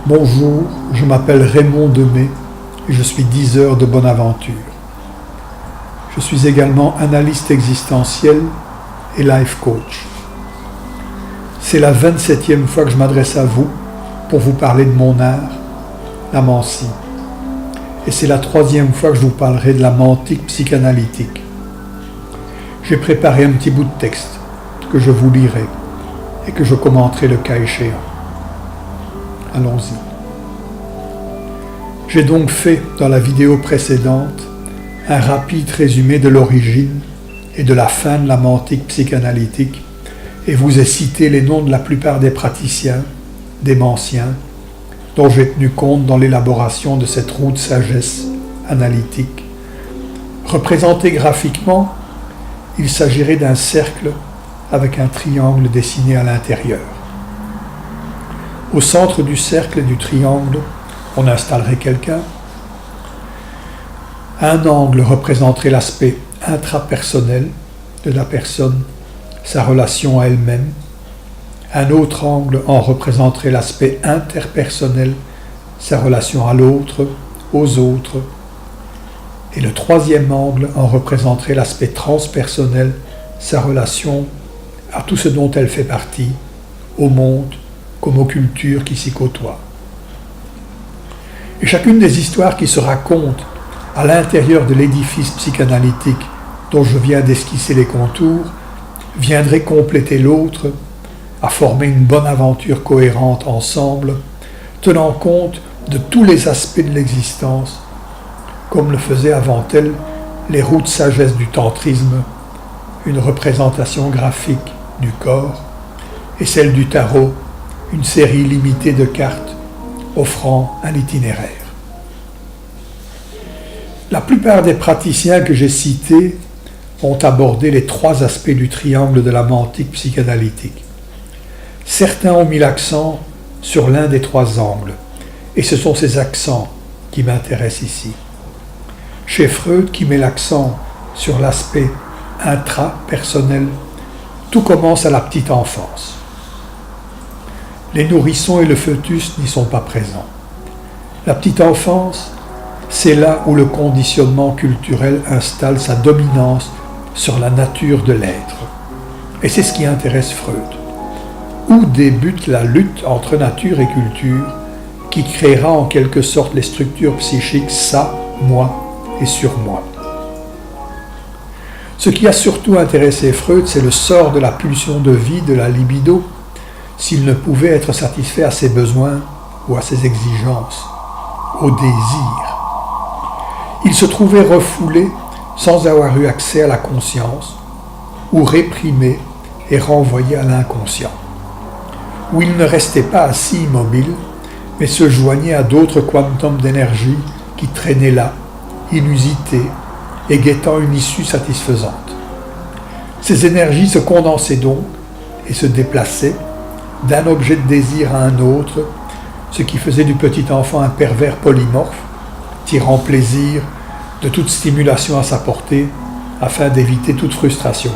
Bonjour, je m'appelle Raymond Demey et je suis diseur de bonne aventure. Je suis également analyste existentiel et life coach. C'est la 27e fois que je m'adresse à vous pour vous parler de mon art, la mancie. Et c'est la 3e fois que je vous parlerai de la mantique psychanalytique. J'ai préparé un petit bout de texte que je vous lirai et que je commenterai le cas échéant. Allons-y. J'ai donc fait dans la vidéo précédente un rapide résumé de l'origine et de la fin de la mantique psychanalytique et vous ai cité les noms de la plupart des praticiens, des manciens, dont j'ai tenu compte dans l'élaboration de cette roue de sagesse analytique. Représenté graphiquement, il s'agirait d'un cercle avec un triangle dessiné à l'intérieur. Au centre du cercle et du triangle, on installerait quelqu'un. Un angle représenterait l'aspect intrapersonnel de la personne, sa relation à elle-même. Un autre angle en représenterait l'aspect interpersonnel, sa relation à l'autre, aux autres. Et le troisième angle en représenterait l'aspect transpersonnel, sa relation à tout ce dont elle fait partie, au monde comme aux cultures qui s'y côtoient. Et chacune des histoires qui se racontent à l'intérieur de l'édifice psychanalytique dont je viens d'esquisser les contours viendrait compléter l'autre, à former une bonne aventure cohérente ensemble, tenant compte de tous les aspects de l'existence, comme le faisaient avant elle les roues de sagesse du tantrisme, une représentation graphique du corps, et celle du tarot, une série limitée de cartes offrant un itinéraire. La plupart des praticiens que j'ai cités ont abordé les 3 aspects du triangle de la mantique psychanalytique. Certains ont mis l'accent sur l'un des 3 angles, et ce sont ces accents qui m'intéressent ici. Chez Freud, qui met l'accent sur l'aspect intrapersonnel, tout commence à la petite enfance. Les nourrissons et le fœtus n'y sont pas présents. La petite enfance, c'est là où le conditionnement culturel installe sa dominance sur la nature de l'être. Et c'est ce qui intéresse Freud. Où débute la lutte entre nature et culture qui créera en quelque sorte les structures psychiques ça, moi et surmoi. Ce qui a surtout intéressé Freud, c'est le sort de la pulsion de vie de la libido, s'il ne pouvait être satisfait à ses besoins ou à ses exigences, au désir. Il se trouvait refoulé sans avoir eu accès à la conscience, ou réprimé et renvoyé à l'inconscient, où il ne restait pas assis immobile, mais se joignait à d'autres quantums d'énergie qui traînaient là, inusités, et guettant une issue satisfaisante. Ces énergies se condensaient donc et se déplaçaient d'un objet de désir à un autre, ce qui faisait du petit enfant un pervers polymorphe, tirant plaisir de toute stimulation à sa portée afin d'éviter toute frustration.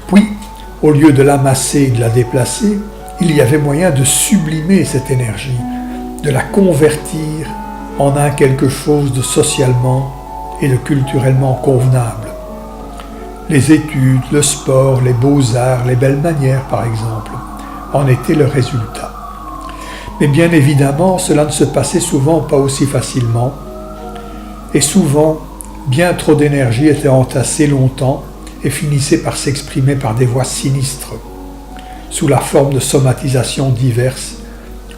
Puis, au lieu de l'amasser et de la déplacer, il y avait moyen de sublimer cette énergie, de la convertir en un quelque chose de socialement et de culturellement convenable. Les études, le sport, les beaux-arts, les belles manières par exemple, en étaient le résultat. Mais bien évidemment, cela ne se passait souvent pas aussi facilement, et souvent, bien trop d'énergie était entassée longtemps et finissait par s'exprimer par des voies sinistres, sous la forme de somatisations diverses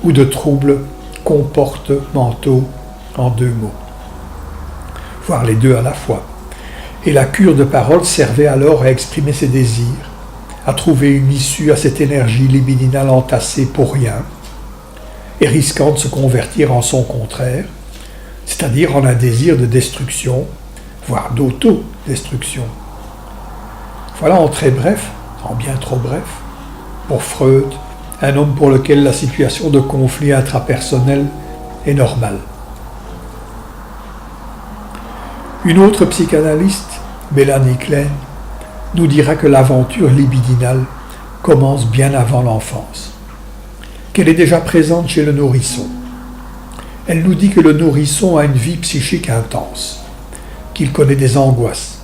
ou de troubles comportementaux en 2 mots, voire les 2 à la fois. Et la cure de parole servait alors à exprimer ses désirs, à trouver une issue à cette énergie libidinale entassée pour rien, et risquant de se convertir en son contraire, c'est-à-dire en un désir de destruction, voire d'autodestruction. Voilà en très bref, en bien trop bref, pour Freud, un homme pour lequel la situation de conflit intrapersonnel est normale. Une autre psychanalyste, Mélanie Klein, nous dira que l'aventure libidinale commence bien avant l'enfance. qu'elle est déjà présente chez le nourrisson. Elle nous dit que le nourrisson a une vie psychique intense, qu'il connaît des angoisses,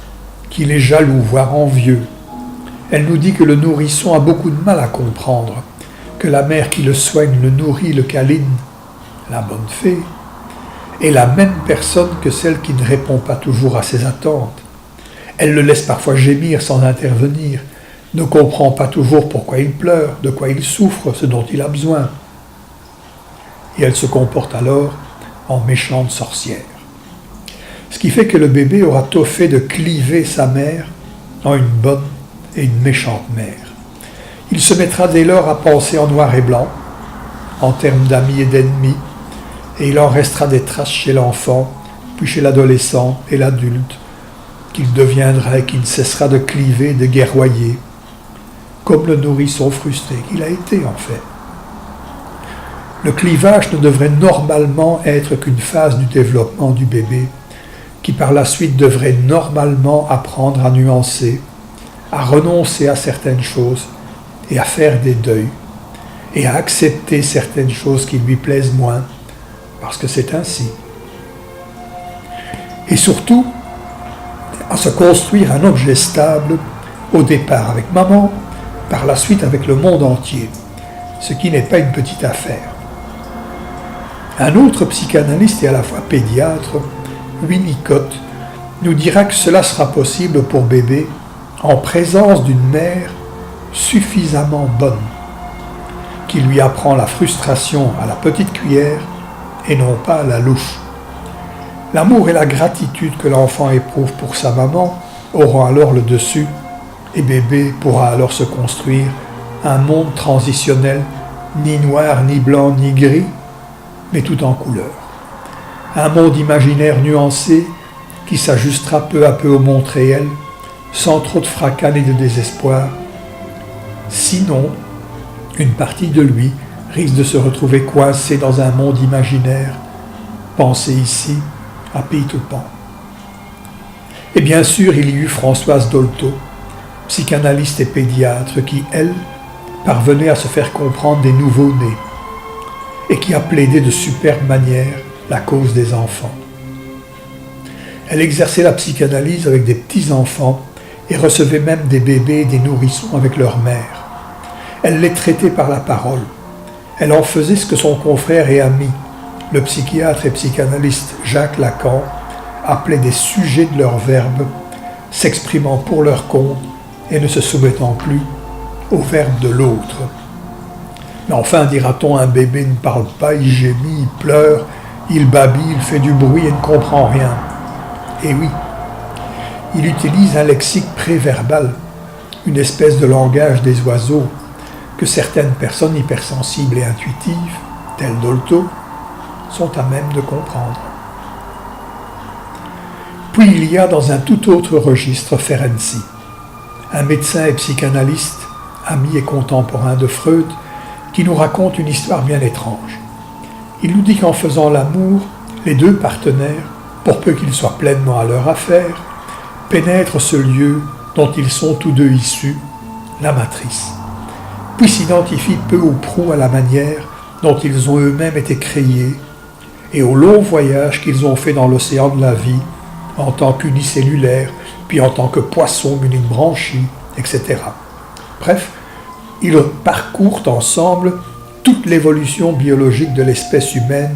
qu'il est jaloux, voire envieux. Elle nous dit que le nourrisson a beaucoup de mal à comprendre, que la mère qui le soigne, le nourrit, le câline, la bonne fée, est la même personne que celle qui ne répond pas toujours à ses attentes. Elle le laisse parfois gémir sans intervenir, ne comprend pas toujours pourquoi il pleure, de quoi il souffre, ce dont il a besoin. Et elle se comporte alors en méchante sorcière. Ce qui fait que le bébé aura tôt fait de cliver sa mère en une bonne et une méchante mère. Il se mettra dès lors à penser en noir et blanc, en termes d'amis et d'ennemis, et il en restera des traces chez l'enfant, puis chez l'adolescent et l'adulte, qu'il deviendra et qui ne cessera de cliver, de guerroyer, comme le nourrisson frustré qu'il a été en fait. Le clivage ne devrait normalement être qu'une phase du développement du bébé, qui par la suite devrait normalement apprendre à nuancer, à renoncer à certaines choses et à faire des deuils, et à accepter certaines choses qui lui plaisent moins, parce que c'est ainsi. Et surtout, à se construire un objet stable, au départ avec maman, par la suite avec le monde entier, ce qui n'est pas une petite affaire. Un autre psychanalyste et à la fois pédiatre, Winnicott, nous dira que cela sera possible pour bébé en présence d'une mère suffisamment bonne, qui lui apprend la frustration à la petite cuillère et non pas à la louche. L'amour et la gratitude que l'enfant éprouve pour sa maman auront alors le dessus, et bébé pourra alors se construire un monde transitionnel, ni noir, ni blanc, ni gris, mais tout en couleur. Un monde imaginaire nuancé qui s'ajustera peu à peu au monde réel, sans trop de fracas ni de désespoir. Sinon, une partie de lui risque de se retrouver coincée dans un monde imaginaire, pensé ici, à Peter Pan. Et bien sûr, il y eut Françoise Dolto, psychanalyste et pédiatre, qui, elle, parvenait à se faire comprendre des nouveaux-nés et qui a plaidé de superbe manière la cause des enfants. Elle exerçait la psychanalyse avec des petits-enfants et recevait même des bébés et des nourrissons avec leur mère. Elle les traitait par la parole. Elle en faisait ce que son confrère et ami, le psychiatre et psychanalyste Jacques Lacan, appelait des sujets de leur verbe, s'exprimant pour leur compte et ne se soumettant plus au verbe de l'autre. Mais enfin, dira-t-on, un bébé ne parle pas, il gémit, il pleure, il babille, il fait du bruit et ne comprend rien. Et oui, il utilise un lexique préverbal, une espèce de langage des oiseaux, que certaines personnes hypersensibles et intuitives, telles Dolto, sont à même de comprendre. Puis il y a dans un tout autre registre Ferenczi, un médecin et psychanalyste, ami et contemporain de Freud, qui nous raconte une histoire bien étrange. Il nous dit qu'en faisant l'amour, les deux partenaires, pour peu qu'ils soient pleinement à leur affaire, pénètrent ce lieu dont ils sont tous deux issus, la matrice, puis s'identifient peu ou prou à la manière dont ils ont eux-mêmes été créés et au long voyage qu'ils ont fait dans l'océan de la vie, en tant qu'unicellulaires, puis en tant que poissons muni de branchies, etc. Bref, ils parcourent ensemble toute l'évolution biologique de l'espèce humaine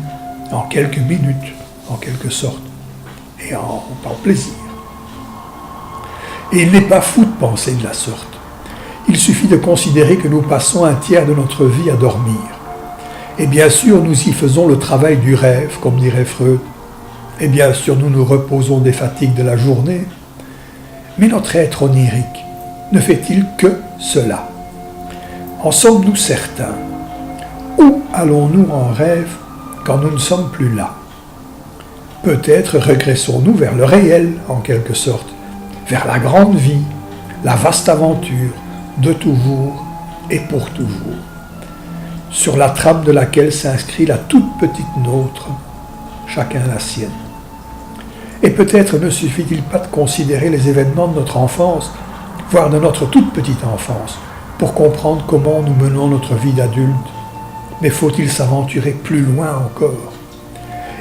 en quelques minutes, en quelque sorte, et en plaisir. Et il n'est pas fou de penser de la sorte. Il suffit de considérer que nous passons un tiers de notre vie à dormir. Et bien sûr, nous y faisons le travail du rêve, comme dirait Freud. Et bien sûr, nous nous reposons des fatigues de la journée. Mais notre être onirique ne fait-il que cela? En sommes-nous certains? Où allons-nous en rêve quand nous ne sommes plus là? Peut-être régressons-nous vers le réel, en quelque sorte, vers la grande vie, la vaste aventure, de toujours et pour toujours, sur la trame de laquelle s'inscrit la toute petite nôtre, chacun la sienne. Et peut-être ne suffit-il pas de considérer les événements de notre enfance, voire de notre toute petite enfance, pour comprendre comment nous menons notre vie d'adulte, mais faut-il s'aventurer plus loin encore?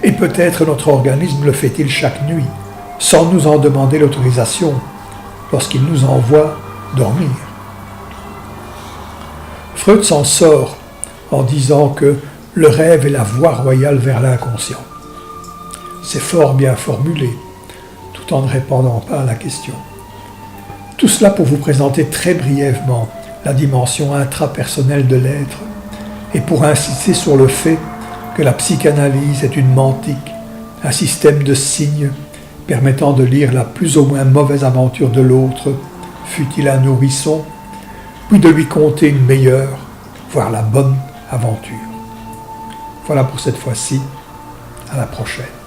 Et peut-être notre organisme le fait-il chaque nuit, sans nous en demander l'autorisation, lorsqu'il nous envoie dormir. Freud s'en sort en disant que le rêve est la voie royale vers l'inconscient. C'est fort bien formulé, tout en ne répondant pas à la question. Tout cela pour vous présenter très brièvement la dimension intrapersonnelle de l'être et pour insister sur le fait que la psychanalyse est une mantique, un système de signes permettant de lire la plus ou moins mauvaise aventure de l'autre, fût-il un nourrisson, puis de lui conter une meilleure, voire la bonne aventure. Voilà pour cette fois-ci, à la prochaine.